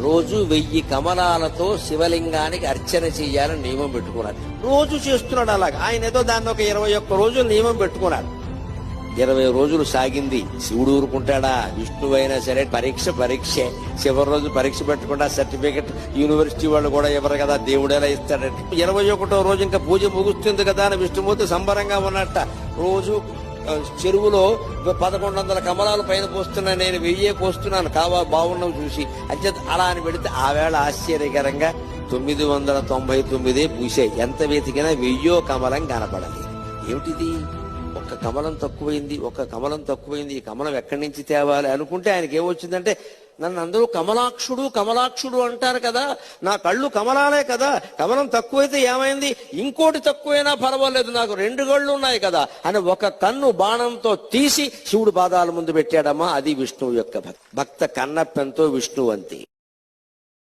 రోజు 1000 కమలాలతో శివలింగానికి అర్చన చెయ్యాలని నియమం పెట్టుకున్నాడు. రోజు చేస్తున్నాడు అలాగా. ఆయన ఏదో దాన్ని ఒక 21 రోజులు నియమం పెట్టుకున్నాడు. 20 రోజులు సాగింది. శివుడు ఊరుకుంటాడా? విష్ణువు అయినా సరే పరీక్షే. చివరి రోజు పరీక్ష పెట్టకుండా సర్టిఫికెట్ యూనివర్సిటీ వాళ్ళు కూడా ఇవ్వరు కదా, దేవుడు ఎలా ఇస్తాడంటే. 21వ రోజు ఇంకా పూజ ముగుస్తుంది కదా అని విష్ణుమూర్తి సంబరంగా ఉన్నట్ట. రోజు చెరువులో 1100 కమలాలు పైన పోస్తున్నా, నేను 1000 పోస్తున్నాను, బాగున్నావు చూసి అంతే. అలా అని పెడితే ఆ వేళ ఆశ్చర్యకరంగా 999 పూసాయి. ఎంత వెతికినా 1000 కమలం కనపడాలి. ఏమిటిది? ఒక్క కమలం తక్కువైంది. ఈ కమలం ఎక్కడి నుంచి తేవాలి అనుకుంటే ఆయనకి ఏమొచ్చిందంటే, నన్ను అందరూ కమలాక్షుడు అంటారు కదా, నా కళ్ళు కమలాలే కదా, కమలం తక్కువైతే ఏమైంది, ఇంకోటి తక్కువైనా పర్వాలేదు, నాకు 2 కళ్ళు ఉన్నాయి కదా అని ఒక కన్ను బాణంతో తీసి శివుడు పాదాల ముందు పెట్టాడమ్మా. అది విష్ణువు యొక్క భక్త కన్నప్పెంతో విష్ణువు అంతే.